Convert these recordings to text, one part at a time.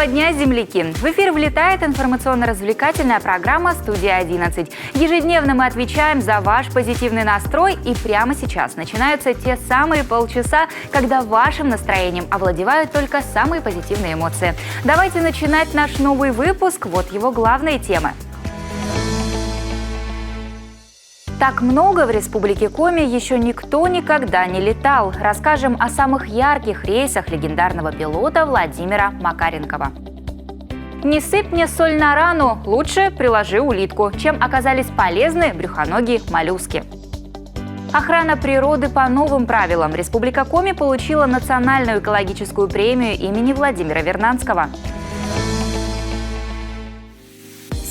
Доброго дня, земляки! В эфир влетает информационно-развлекательная программа «Студия-11». Ежедневно мы отвечаем за ваш позитивный настрой, и прямо сейчас начинаются те самые полчаса, когда вашим настроением овладевают только самые позитивные эмоции. Давайте начинать наш новый выпуск, вот его главные темы. Так много в Республике Коми еще никто никогда не летал. Расскажем о самых ярких рейсах легендарного пилота Владимира Макаренкова. Не сыпь мне соль на рану, лучше приложи улитку. Чем оказались полезны брюхоногие моллюски. Охрана природы по новым правилам. Республика Коми получила национальную экологическую премию имени Владимира Вернадского.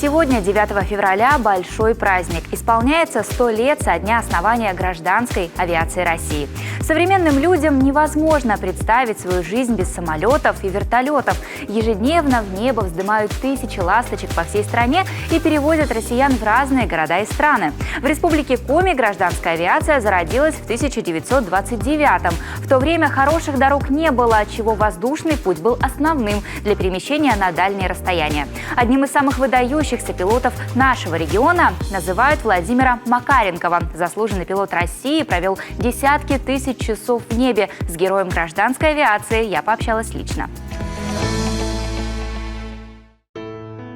Сегодня, 9 февраля, большой праздник. Исполняется 100 лет со дня основания гражданской авиации России. Современным людям невозможно представить свою жизнь без самолетов и вертолетов. Ежедневно в небо вздымают тысячи ласточек по всей стране и перевозят россиян в разные города и страны. В Республике Коми гражданская авиация зародилась в 1929-м. В то время хороших дорог не было, отчего воздушный путь был основным для перемещения на дальние расстояния. Одним из самых выдающихся пилотов нашего региона называют Владимира Макаренкова. Заслуженный пилот России провел десятки тысяч часов в небе. С героем гражданской авиации я пообщалась лично.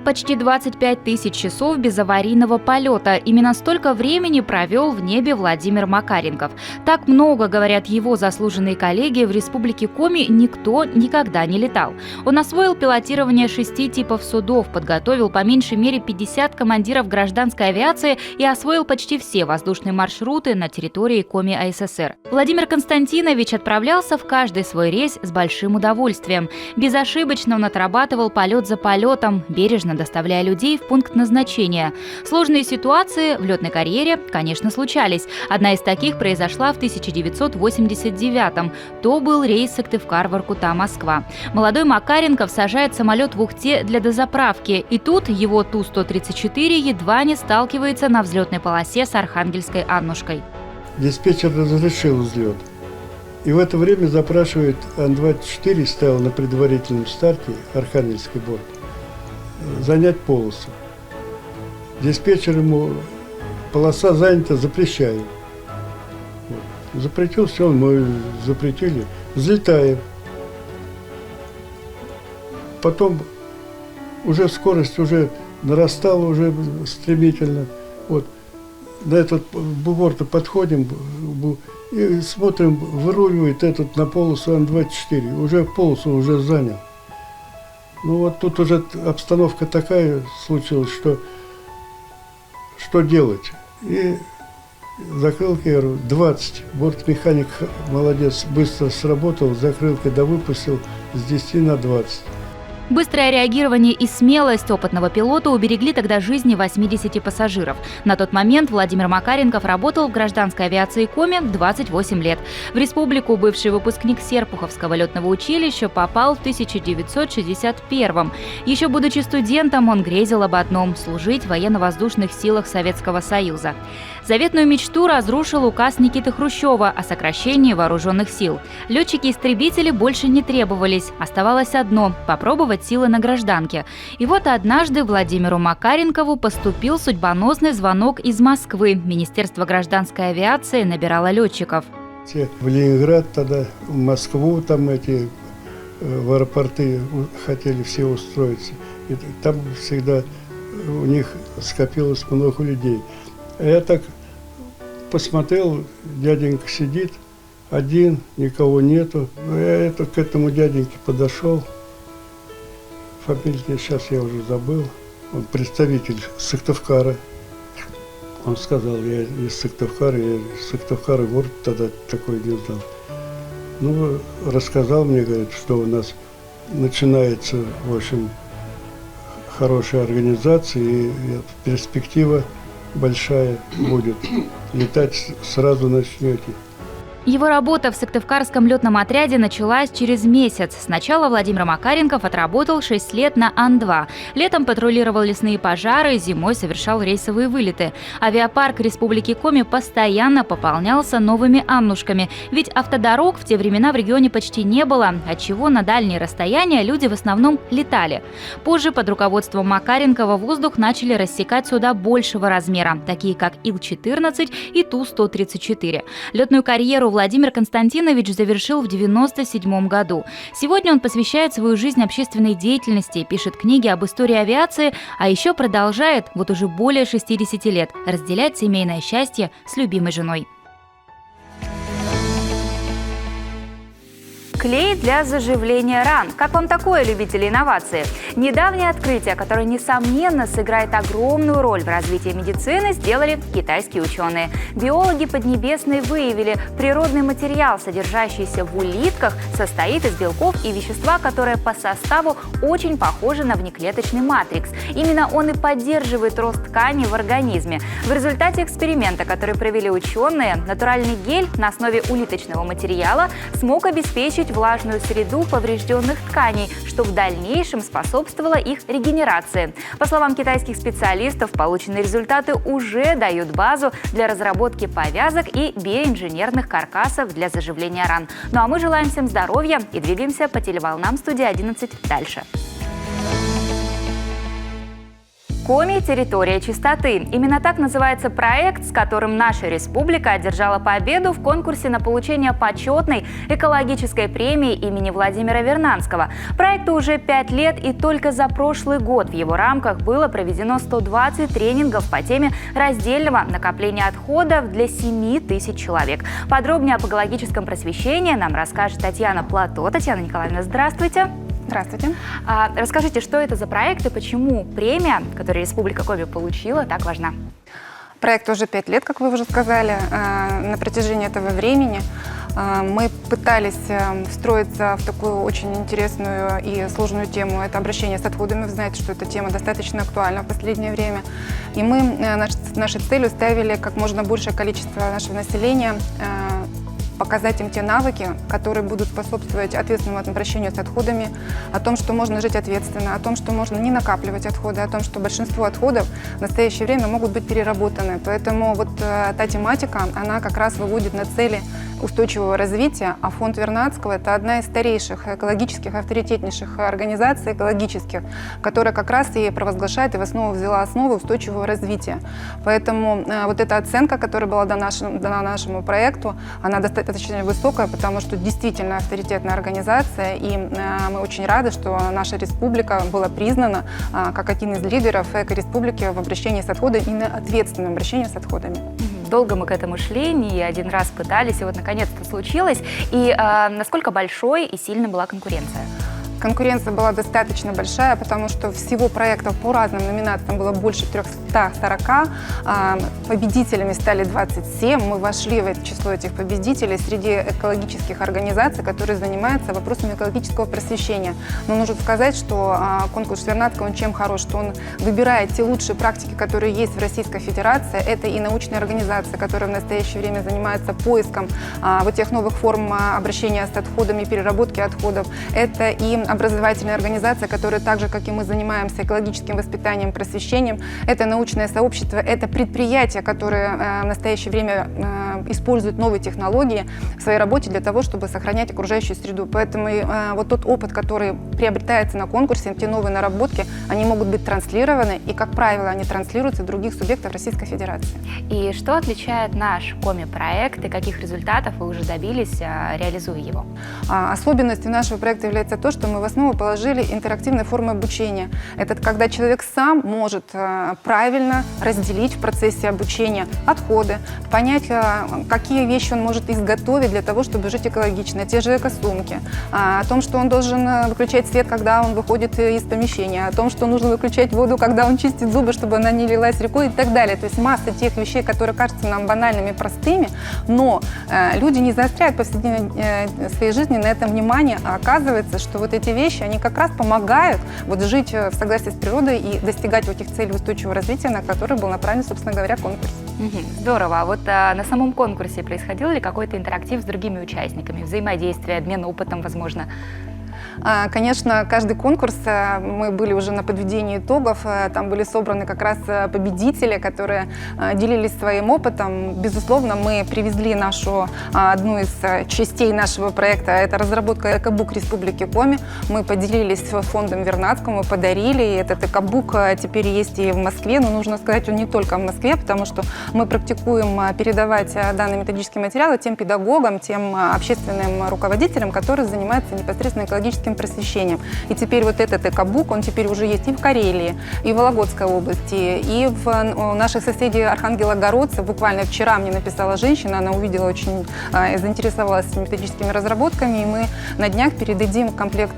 Почти 25 тысяч часов без аварийного полета. Именно столько времени провел в небе Владимир Макаренков. Так много, говорят его заслуженные коллеги, в Республике Коми никто никогда не летал. Он освоил пилотирование 6 типов судов, подготовил по меньшей мере 50 командиров гражданской авиации и освоил почти все воздушные маршруты на территории Коми АССР. Владимир Константинович отправлялся в каждый свой рейс с большим удовольствием. Безошибочно он отрабатывал полет за полетом, бережно доставляя людей в пункт назначения. Сложные ситуации в летной карьере, конечно, случались. Одна из таких произошла в 1989-м. То был рейс Сыктывкар-Воркута, Москва. Молодой Макаренков сажает самолет в Ухте для дозаправки. И тут его Ту-134 едва не сталкивается на взлетной полосе с Архангельской Аннушкой. Диспетчер разрешил взлет. И в это время запрашивает Ан-24, стоял на предварительном старте, Архангельский борт, занять полосу. Диспетчер ему: полоса занята, запрещаю. Вот. Запретил, все, мы запретили. Взлетаем. Потом уже скорость уже нарастала уже стремительно. Вот. На этот бугор-то подходим и смотрим, выруливает этот на полосу Ан-24. Уже полосу уже занял. Ну вот тут уже обстановка такая случилась, что делать. И закрылка, я говорю, 20. Бортмеханик молодец, быстро сработал, закрылкой довыпустил с 10 на 20. Быстрое реагирование и смелость опытного пилота уберегли тогда жизни 80 пассажиров. На тот момент Владимир Макаренков работал в гражданской авиации Коми 28 лет. В республику бывший выпускник Серпуховского летного училища попал в 1961-м. Еще будучи студентом, он грезил об одном – служить в военно-воздушных силах Советского Союза. Заветную мечту разрушил указ Никиты Хрущева о сокращении вооруженных сил. Летчики-истребители больше не требовались. Оставалось одно – попробовать силы на гражданке. И вот однажды Владимиру Макаренкову поступил судьбоносный звонок из Москвы. Министерство гражданской авиации набирало летчиков. В Ленинград тогда, в Москву, там в аэропорты хотели все устроиться. И там всегда у них скопилось много людей. А я так посмотрел, дяденька сидит один, никого нету. Я к этому дяденьке подошел. Фамилию сейчас я уже забыл. Он представитель Сыктывкара. Он сказал, я из Сыктывкара город тогда такой не знал. Ну, рассказал мне, говорит, что у нас начинается, в общем, хорошая организация, и перспектива большая будет. Летать сразу начнете. Его работа в Сыктывкарском летном отряде началась через месяц. Сначала Владимир Макаренков отработал 6 лет на Ан-2. Летом патрулировал лесные пожары, зимой совершал рейсовые вылеты. Авиапарк Республики Коми постоянно пополнялся новыми «Аннушками». Ведь автодорог в те времена в регионе почти не было, отчего на дальние расстояния люди в основном летали. Позже под руководством Макаренкова воздух начали рассекать суда большего размера, такие как Ил-14 и Ту-134. Летную карьеру Владимир Константинович завершил в 1997 году. Сегодня он посвящает свою жизнь общественной деятельности, пишет книги об истории авиации, а еще продолжает, вот уже более 60 лет, разделять семейное счастье с любимой женой. Клей для заживления ран. Как вам такое, любители инновации? Недавнее открытие, которое, несомненно, сыграет огромную роль в развитии медицины, сделали китайские ученые. Биологи Поднебесной выявили, природный материал, содержащийся в улитках, состоит из белков и вещества, которые по составу очень похожи на внеклеточный матрикс. Именно он и поддерживает рост тканей в организме. В результате эксперимента, который провели ученые, натуральный гель на основе улиточного материала смог обеспечить влажную среду поврежденных тканей, что в дальнейшем способствовало их регенерации. По словам китайских специалистов, полученные результаты уже дают базу для разработки повязок и биоинженерных каркасов для заживления ран. Ну а мы желаем всем здоровья и двигаемся по телеволнам студии 11 дальше. Коми – территория чистоты. Именно так называется проект, с которым наша республика одержала победу в конкурсе на получение почетной экологической премии имени Владимира Вернадского. Проекту уже 5 лет, и только за прошлый год в его рамках было проведено 120 тренингов по теме раздельного накопления отходов для 7 тысяч человек. Подробнее об экологическом просвещении нам расскажет Татьяна Плато. Татьяна Николаевна, здравствуйте. Здравствуйте. Расскажите, что это за проект и почему премия, которую Республика Коми получила, так важна? Проект уже 5 лет, как вы уже сказали. На протяжении этого времени мы пытались встроиться в такую очень интересную и сложную тему. Это обращение с отходами. Вы знаете, что эта тема достаточно актуальна в последнее время. И мы нашей целью ставили как можно большее количество нашего населения показать им те навыки, которые будут способствовать ответственному обращению с отходами, о том, что можно жить ответственно, о том, что можно не накапливать отходы, о том, что большинство отходов в настоящее время могут быть переработаны. Поэтому вот та тематика, она как раз выводит на цели устойчивого развития, а фонд Вернадского – это одна из старейших экологических, авторитетнейших организаций экологических, которая как раз и провозглашает и в основу взяла основы устойчивого развития. Поэтому вот эта оценка, которая была дана нашему проекту, она достаточно высокая, потому что действительно авторитетная организация, и мы очень рады, что наша республика была признана как один из лидеров эко-республики в обращении с отходами, именно ответственном обращении с отходами. Долго мы к этому шли, не один раз пытались, и вот наконец-то случилось. И насколько большой и сильной была конкуренция? Конкуренция была достаточно большая, потому что всего проектов по разным номинациям было больше 340. Победителями стали 27. Мы вошли в это число этих победителей среди экологических организаций, которые занимаются вопросами экологического просвещения. Но нужно сказать, что конкурс Вернадского, он чем хорош, что он выбирает те лучшие практики, которые есть в Российской Федерации. Это и научные организации, которые в настоящее время занимаются поиском вот тех новых форм обращения с отходами, переработки отходов. Это и образовательные организации, которые так же, как и мы, занимаемся экологическим воспитанием, просвещением. Это научное сообщество, это предприятия, которые в настоящее время используют новые технологии в своей работе для того, чтобы сохранять окружающую среду. Поэтому вот тот опыт, который приобретается на конкурсе, те новые наработки, они могут быть транслированы, и, как правило, они транслируются в других субъектов Российской Федерации. И что отличает наш Коми-проект, и каких результатов вы уже добились, реализуя его? Особенностью нашего проекта является то, что мы в основу положили интерактивные формы обучения. Это когда человек сам может правильно разделить в процессе обучения отходы, понять, какие вещи он может изготовить для того, чтобы жить экологично. Те же эко-сумки, о том, что он должен выключать свет, когда он выходит из помещения, о том, что нужно выключать воду, когда он чистит зубы, чтобы она не лилась рекой и так далее. То есть масса тех вещей, которые кажутся нам банальными, простыми, но люди не заостряют в повседневной своей жизни на этом внимание, а оказывается, что вот эти эти вещи, они как раз помогают вот жить в согласии с природой и достигать вот этих целей устойчивого развития, на которые был направлен, собственно говоря, конкурс. Здорово. А вот на самом конкурсе происходил ли какой-то интерактив с другими участниками, взаимодействие, обмен опытом, возможно? Конечно, каждый конкурс, мы были уже на подведении итогов, там были собраны как раз победители, которые делились своим опытом. Безусловно, мы привезли одну из частей нашего проекта, это разработка экобук Республики Коми. Мы поделились с фондом Вернадского, мы подарили, и этот экобук теперь есть и в Москве, но нужно сказать, он не только в Москве, потому что мы практикуем передавать данные методические материалы тем педагогам, тем общественным руководителям, которые занимаются непосредственно экологическим просвещением. И теперь вот этот экобук, он теперь уже есть и в Карелии, и в Вологодской области, и у наших соседей архангелогородцев. Буквально вчера мне написала женщина, она увидела, очень заинтересовалась методическими разработками, и мы на днях передадим комплект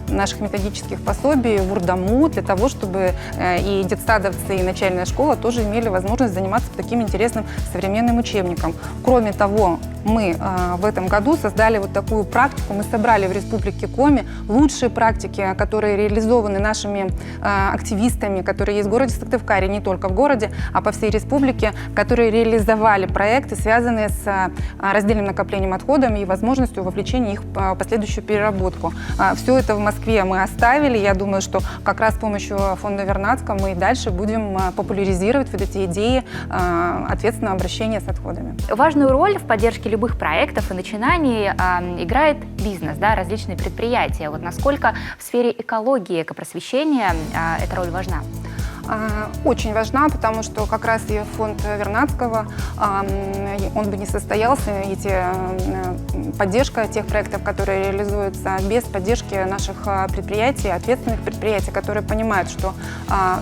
наших методических пособий в Урдаму для того, чтобы и детсадовцы, и начальная школа тоже имели возможность заниматься таким интересным современным учебником. Кроме того, мы в этом году создали вот такую практику, мы собрали в Республике Коми лучшие практики, которые реализованы нашими активистами, которые есть в городе Сыктывкаре, не только в городе, а по всей республике, которые реализовали проекты, связанные с раздельным накоплением отходов и возможностью вовлечения их в последующую переработку. Все это в Москве мы оставили. Я думаю, что как раз с помощью фонда Вернадского мы и дальше будем популяризировать вот эти идеи ответственного обращения с отходами. Важную роль в поддержке любых проектов и начинаний играет бизнес, да, различные предприятия. Вот насколько в сфере экологии, экопросвещения эта роль важна? Очень важна, потому что как раз и фонд Вернадского, он бы не состоялся, поддержка тех проектов, которые реализуются, без поддержки наших предприятий, ответственных предприятий, которые понимают, что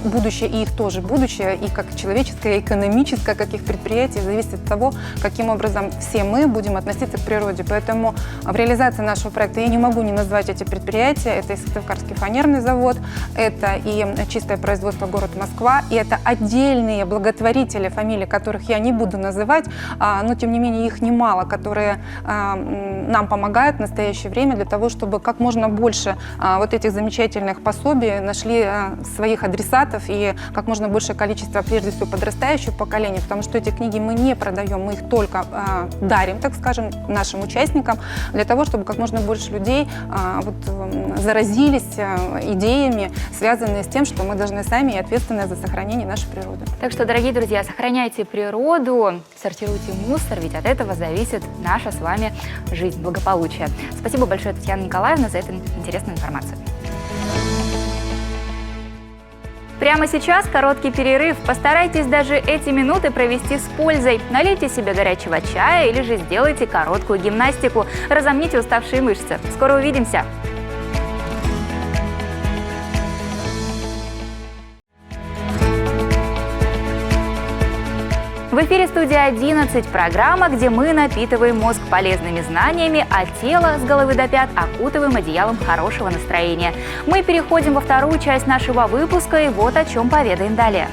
будущее и их тоже будущее, и как человеческое, и экономическое, как их предприятие, зависит от того, каким образом все мы будем относиться к природе. Поэтому в реализации нашего проекта я не могу не назвать эти предприятия. Это и Сыктывкарский фанерный завод, это и чистое производство город Москва, и это отдельные благотворители, фамилии которых я не буду называть, но тем не менее их немало, которые нам помогают в настоящее время для того, чтобы как можно больше вот этих замечательных пособий нашли своих адресатов и как можно большее количество, прежде всего, подрастающего поколения, потому что эти книги мы не продаем, мы их только дарим, так скажем, нашим участникам, для того, чтобы как можно больше людей заразились идеями, связанными с тем, что мы должны сами и ответственны за сохранение нашей природы. Так что, дорогие друзья, сохраняйте природу, сортируйте мусор, ведь от этого зависит наша с вами жизнь, благополучие. Спасибо большое, Татьяна Николаевна, за эту интересную информацию. Прямо сейчас короткий перерыв. Постарайтесь даже эти минуты провести с пользой. Налейте себе горячего чая или же сделайте короткую гимнастику. Разомните уставшие мышцы. Скоро увидимся! В эфире «Студия 11», программа, где мы напитываем мозг полезными знаниями, а тело с головы до пят окутываем одеялом хорошего настроения. Мы переходим во вторую часть нашего выпуска, и вот о чем поведаем далее.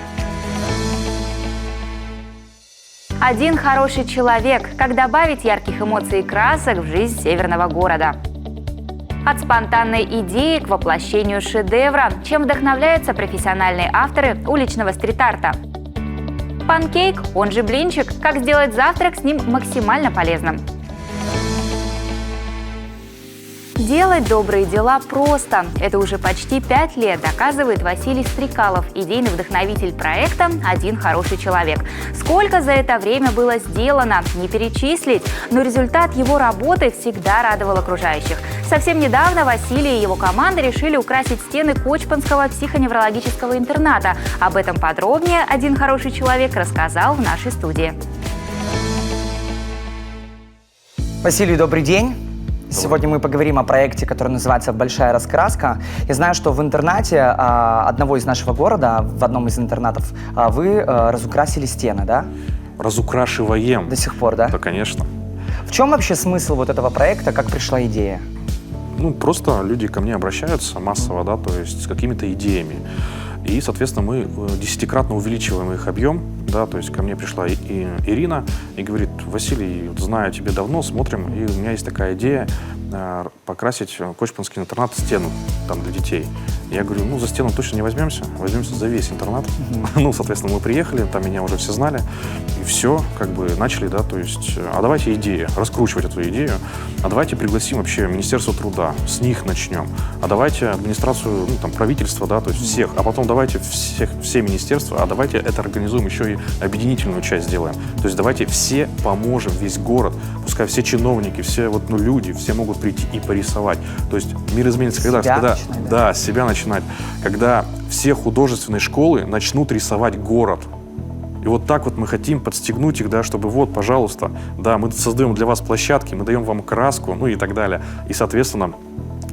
Один хороший человек. Как добавить ярких эмоций и красок в жизнь северного города. От спонтанной идеи к воплощению шедевра. Чем вдохновляются профессиональные авторы уличного стрит-арта. Панкейк, он же блинчик. Как сделать завтрак с ним максимально полезным. Делать добрые дела просто. Это уже почти 5 лет доказывает Василий Стрекалов, идейный вдохновитель проекта «Один хороший человек». Сколько за это время было сделано, не перечислить, но результат его работы всегда радовал окружающих. Совсем недавно Василий и его команда решили украсить стены Кочпанского психоневрологического интерната. Об этом подробнее «Один хороший человек» рассказал в нашей студии. Василий, добрый день. Сегодня мы поговорим о проекте, который называется «Большая раскраска». Я знаю, что в интернате одного из нашего города, в одном из интернатов, вы разукрасили стены, да? Разукрашиваем. До сих пор, да? Да, конечно. В чем вообще смысл вот этого проекта, как пришла идея? Ну, просто люди ко мне обращаются массово, да, то есть с какими-то идеями. И, соответственно, мы 10-кратно увеличиваем их объем, да, то есть ко мне пришла Ирина и говорит: Василий, знаю тебя давно, смотрим, и у меня есть такая идея, покрасить Кочпанский интернат стену там для детей. Я говорю, ну, за стену точно не возьмемся за весь интернат. Ну, соответственно, мы приехали, там меня уже все знали, и все, как бы начали, да, то есть, а давайте идею, раскручивать эту идею, а давайте пригласим вообще Министерство труда, с них начнем, а давайте администрацию, ну, там, правительство, да, то есть всех, а потом давайте все министерства, а давайте это организуем, еще и объединительную часть сделаем. То есть давайте все поможем, весь город, пускай все чиновники, все вот, ну, люди, все могут прийти и порисовать. То есть мир изменится когда да, с себя начинать, когда все художественные школы начнут рисовать город. И вот так вот мы хотим подстегнуть их, да, чтобы вот, пожалуйста, да, мы создаем для вас площадки, мы даем вам краску, ну и так далее. И, соответственно,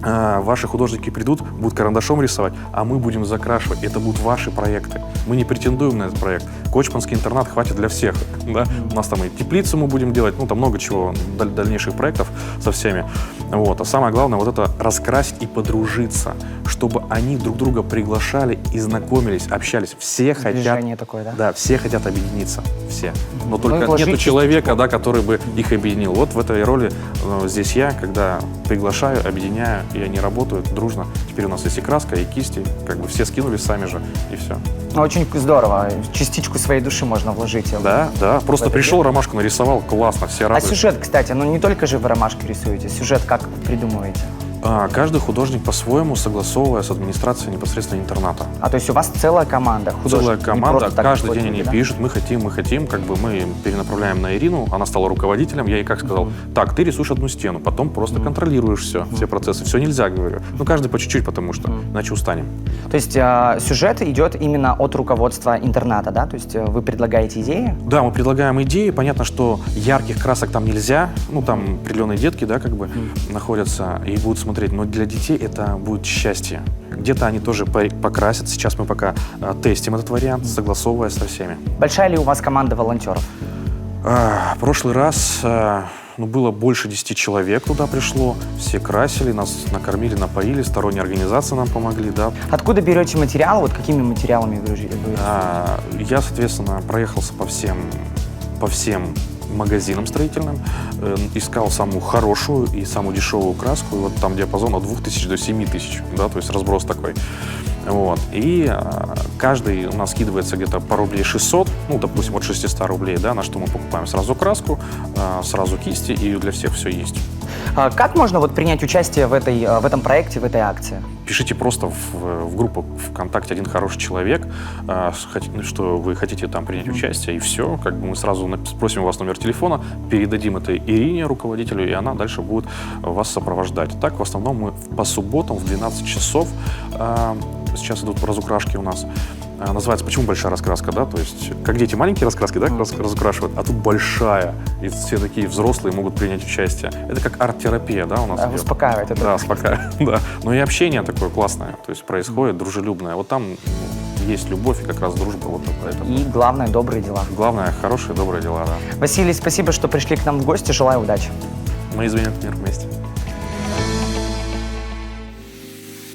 ваши художники придут, будут карандашом рисовать, а мы будем закрашивать. Это будут ваши проекты. Мы не претендуем на этот проект. Кочпанский интернат хватит для всех. Да? У нас там и теплицу мы будем делать, ну там много чего, дальнейших проектов со всеми. Вот. А самое главное, вот это раскрасить и подружиться, чтобы они друг друга приглашали и знакомились, общались. Все хотят, такое, да? Да, все хотят объединиться. Все. Но только нету человека, да, который бы их объединил. Вот в этой роли здесь я, когда приглашаю, объединяю, и они работают дружно. Теперь у нас есть и краска, и кисти, как бы все скинулись сами же, и все. Очень здорово. Частичку своей души можно вложить. Да, да. Просто пришел, ромашку нарисовал, классно, все радуются. А сюжет, кстати, ну не только же вы ромашки рисуете, сюжет как придумываете? Каждый художник по-своему, согласовывая с администрацией непосредственно интерната. А то есть у вас целая команда художников? Целая команда, каждый день они пишут, мы хотим, как бы мы перенаправляем на Ирину, она стала руководителем, я ей как сказал, так, ты рисуешь одну стену, потом просто контролируешь все процессы, все нельзя, говорю. Ну, каждый по чуть-чуть, потому что иначе устанем. То есть сюжет идет именно от руководства интерната, да? То есть вы предлагаете идеи? Да, мы предлагаем идеи, понятно, что ярких красок там нельзя, ну, там определенные детки, да, как бы находятся и будут смотреть. Но для детей это будет счастье. Где-то они тоже покрасят. Сейчас мы пока тестим этот вариант, согласовывая со всеми. Большая ли у вас команда волонтеров? В прошлый раз было больше 10 человек туда пришло. Все красили, нас накормили, напоили, сторонние организации нам помогли. Да. Откуда берете материалы? Вот какими материалами вы рисуете? Я, соответственно, проехался по всем магазинам строительным, искал самую хорошую и самую дешевую краску, и вот там диапазон от 2000 до 7000, да, то есть разброс такой. Вот. И каждый у нас скидывается где-то по рублей 600, ну, допустим, от 600 рублей, да, на что мы покупаем сразу краску, сразу кисти, и для всех все есть. Как можно вот принять участие в этом проекте, в этой акции? Пишите просто в группу ВКонтакте «Один хороший человек», что вы хотите там принять участие, и все. Как бы мы сразу спросим у вас номер телефона, передадим это Ирине, руководителю, и она дальше будет вас сопровождать. Так, в основном мы по субботам в 12 часов, сейчас идут разукрашки у нас, называется «Почему большая раскраска?», да, то есть как дети маленькие раскраски, да, разукрашивают, а тут большая, и все такие взрослые могут принять участие. Это как арт-терапия, да, у нас. Успокаивает это. Да, успокаивает, да. Но и общение такое классное, то есть происходит, дружелюбное. Вот там есть любовь и как раз дружба. Вот это. И главное, добрые дела. Главное, хорошие, добрые дела, да. Василий, спасибо, что пришли к нам в гости, желаю удачи. Мы изменим мир вместе.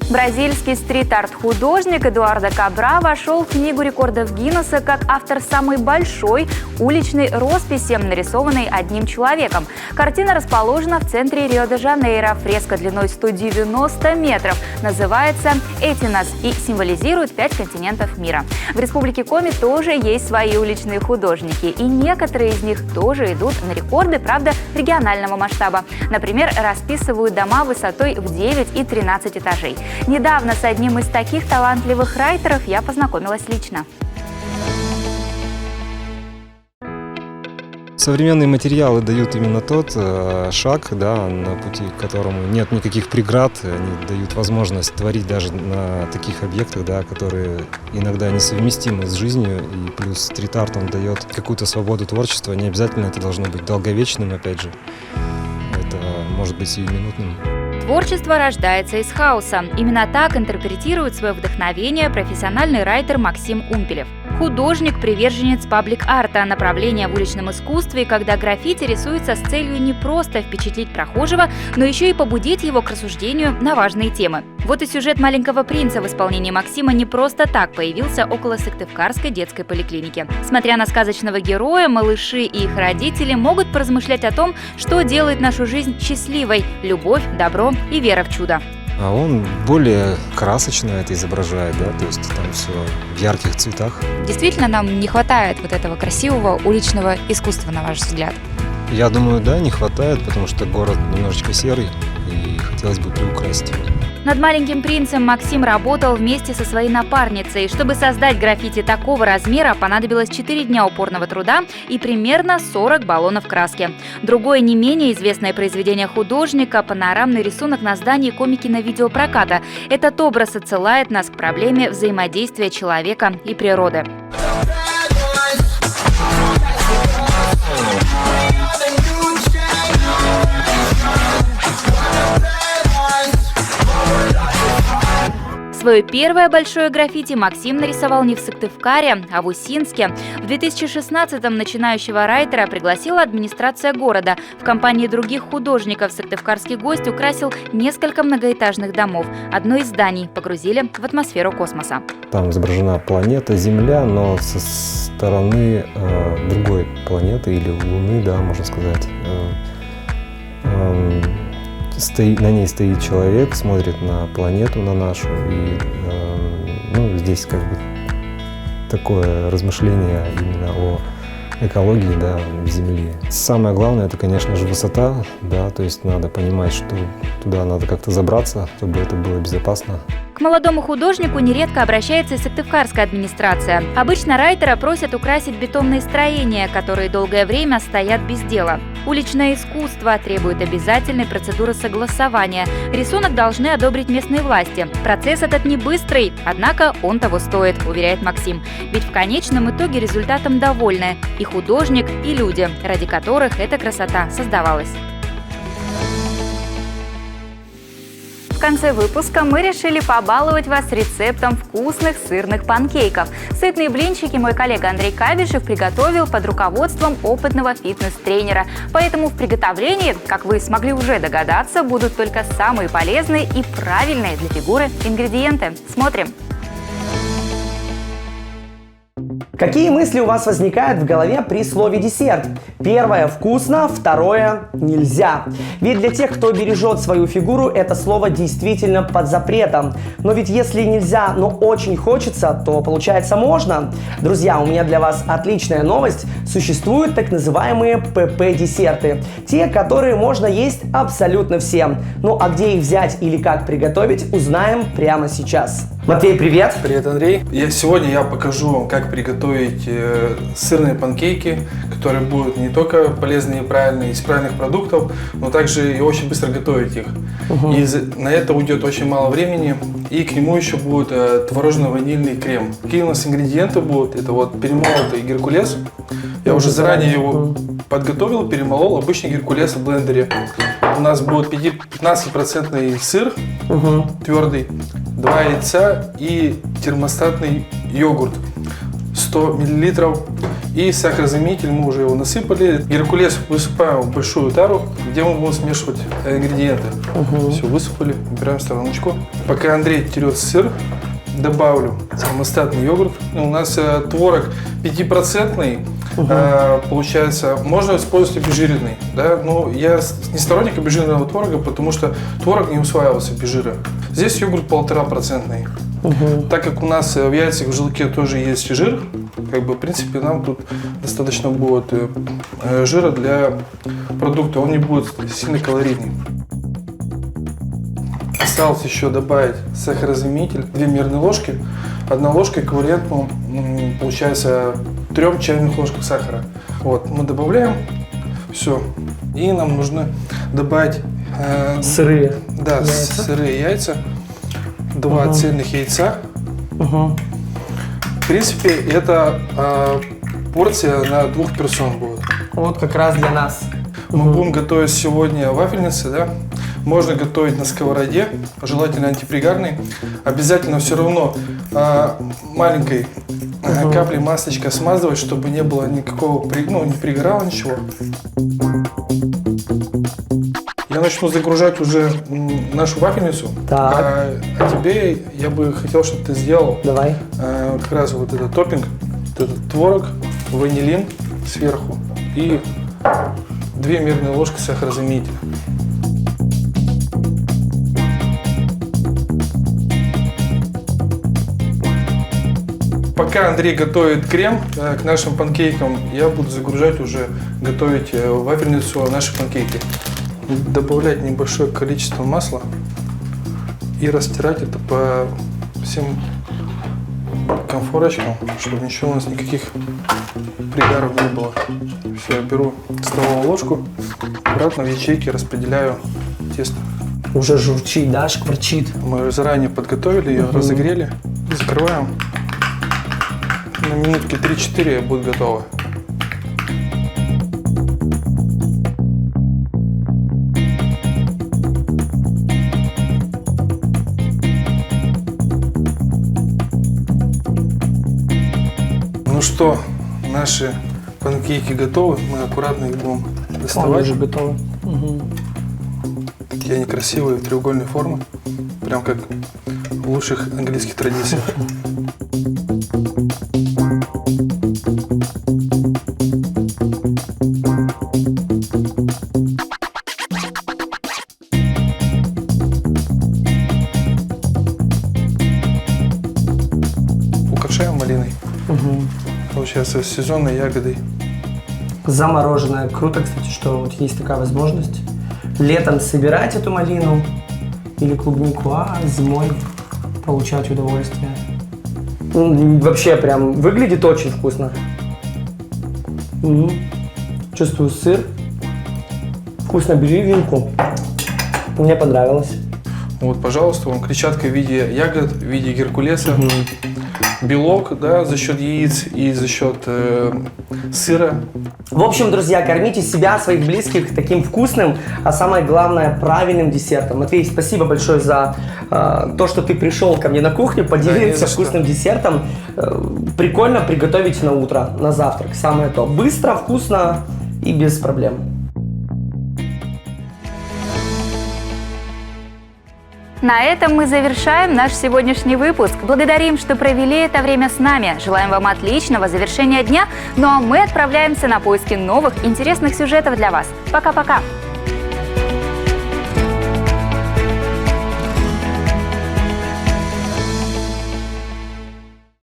Бразильский стрит-арт-художник Эдуардо Кабра вошел в Книгу рекордов Гиннесса как автор самой большой уличной росписи, нарисованной одним человеком. Картина расположена в центре Рио-де-Жанейро. Фреска длиной 190 метров называется «Этинос» и символизирует 5 континентов мира. В Республике Коми тоже есть свои уличные художники, и некоторые из них тоже идут на рекорды, правда, регионального масштаба. Например, расписывают дома высотой в 9 и 13 этажей. Недавно с одним из таких талантливых райтеров я познакомилась лично. Современные материалы дают именно тот шаг, да, на пути к которому нет никаких преград. Они дают возможность творить даже на таких объектах, да, которые иногда несовместимы с жизнью. И плюс стрит-арт, он дает какую-то свободу творчества. Не обязательно это должно быть долговечным, опять же. Это может быть сиюминутным. Творчество рождается из хаоса. Именно так интерпретирует свое вдохновение профессиональный райтер Максим Умпелев. Художник, приверженец паблик-арта, направления в уличном искусстве, когда граффити рисуется с целью не просто впечатлить прохожего, но еще и побудить его к рассуждению на важные темы. Вот и сюжет «Маленького принца» в исполнении Максима не просто так появился около Сыктывкарской детской поликлиники. Смотря на сказочного героя, малыши и их родители могут поразмышлять о том, что делает нашу жизнь счастливой – любовь, добро и вера в чудо. А он более красочно это изображает, да, то есть там все в ярких цветах. Действительно, нам не хватает вот этого красивого уличного искусства, на ваш взгляд? Я думаю, да, не хватает, потому что город немножечко серый, и хотелось бы приукрасить его. Над «Маленьким принцем» Максим работал вместе со своей напарницей. Чтобы создать граффити такого размера, понадобилось 4 дня упорного труда и примерно 40 баллонов краски. Другое не менее известное произведение художника – панорамный рисунок на здании комики на видеопроката. Этот образ отсылает нас к проблеме взаимодействия человека и природы. Свое первое большое граффити Максим нарисовал не в Сыктывкаре, а в Усинске. В 2016-м начинающего райтера пригласила администрация города. В компании других художников сыктывкарский гость украсил несколько многоэтажных домов. Одно из зданий погрузили в атмосферу космоса. Там изображена планета Земля, но со стороны другой планеты или Луны, да, можно сказать. На ней стоит человек, смотрит на планету, на нашу, и здесь как бы такое размышление именно о экологии, да, Земли. Самое главное, это, конечно же, высота, да, то есть надо понимать, что туда надо как-то забраться, чтобы это было безопасно. К молодому художнику нередко обращается и сыктывкарская администрация. Обычно райтера просят украсить бетонные строения, которые долгое время стоят без дела. Уличное искусство требует обязательной процедуры согласования. Рисунок должны одобрить местные власти. Процесс этот не быстрый, однако он того стоит, уверяет Максим. Ведь в конечном итоге результатом довольны и художник, и люди, ради которых эта красота создавалась. В конце выпуска мы решили побаловать вас рецептом вкусных сырных панкейков. Сытные блинчики мой коллега Андрей Кабишев приготовил под руководством опытного фитнес-тренера. Поэтому в приготовлении, как вы смогли уже догадаться, будут только самые полезные и правильные для фигуры ингредиенты. Смотрим! Какие мысли у вас возникают в голове при слове «десерт»? Первое – вкусно, второе – нельзя. Ведь для тех, кто бережет свою фигуру, это слово действительно под запретом. Но ведь если нельзя, но очень хочется, то получается можно. Друзья, у меня для вас отличная новость. Существуют так называемые ПП-десерты. Те, которые можно есть абсолютно всем. Ну а где их взять или как приготовить, узнаем прямо сейчас. Матвей, привет! Привет, Андрей! Сегодня я покажу, как приготовить сырные панкейки, которые будут не только полезные и правильные, из правильных продуктов, но также и очень быстро готовить их. И на это уйдет очень мало времени, и к нему еще будет творожно-ванильный крем. Какие у нас ингредиенты будут? Это вот перемолотый геркулес. Я уже заранее его подготовил, перемолол, обычный геркулес в блендере. У нас будет 15% сыр твердый, 2 яйца и термостатный йогурт 100 мл. И сахарозаменитель, мы уже его насыпали. Геркулес высыпаем в большую тару, где мы будем смешивать ингредиенты. Все, высыпали, убираем в стороночку. Пока Андрей терет сыр, добавлю термостатный йогурт. У нас творог 5%. Получается, можно использовать обезжиренный, да? Но я не сторонник обезжиренного творога, потому что творог не усваивался без жира. Здесь йогурт 1,5%. Так как у нас в яйцах, в желтке тоже есть жир, как бы, в принципе, нам тут достаточно будет жира для продукта, он не будет сильно калорийный. Осталось еще добавить сахарозаменитель, 2 мерные ложки. 1 ложка эквивалентно получается 3 чайных ложек сахара. Вот, мы добавляем, все. И нам нужно добавить сырые яйца. Сырые яйца, 2 цельных яйца. В принципе, это порция на 2 персон будет. Вот как раз для нас. Мы будем готовить сегодня вафельницы, да? Можно готовить на сковороде, желательно антипригарной. Обязательно все равно маленькой каплей маслечка смазывать, чтобы не было никакого, не пригорало ничего. Я я начну загружать уже нашу вафельницу. Так. А тебе я бы хотел, чтобы ты сделал Давай. как раз вот этот топпинг, вот этот творог, ванилин сверху и 2 мерные ложки сахарозаменителя. Пока Андрей готовит крем к нашим панкейкам, я буду загружать уже, готовить в вафельницу наши панкейки. Добавлять небольшое количество масла и растирать это по всем конфорочкам, чтобы ничего у нас никаких пригаров не было. Все, я беру столовую ложку, аккуратно в ячейки распределяю тесто. Уже журчит, да, шкварчит. Мы заранее подготовили ее, разогрели и закрываем. На минутки 3-4 будет готово. Ну что, наши панкейки готовы. Мы аккуратно их будем Они доставать. уже готовы. Такие они красивые, треугольной формы. Прям как в лучших английских традициях. Украшаем малиной. Получается, с сезонной ягодой. Замороженная. Круто, кстати, что вот есть такая возможность. Летом собирать эту малину или клубнику, а зимой получать удовольствие. Вообще прям выглядит очень вкусно. Чувствую сыр. Вкусно, бери вилку. Мне понравилось. Вот, пожалуйста, вам клетчатка в виде ягод, в виде геркулеса. Белок, да, за счет яиц и за счет сыра. В общем, друзья, кормите себя, своих близких таким вкусным, а самое главное, правильным десертом. Матвей, спасибо большое за то, что ты пришел ко мне на кухню, поделиться вкусным десертом. Прикольно приготовить на утро, на завтрак. Самое то. Быстро, вкусно и без проблем. На этом мы завершаем наш сегодняшний выпуск. Благодарим, что провели это время с нами. Желаем вам отличного завершения дня. Ну а мы отправляемся на поиски новых интересных сюжетов для вас. Пока-пока!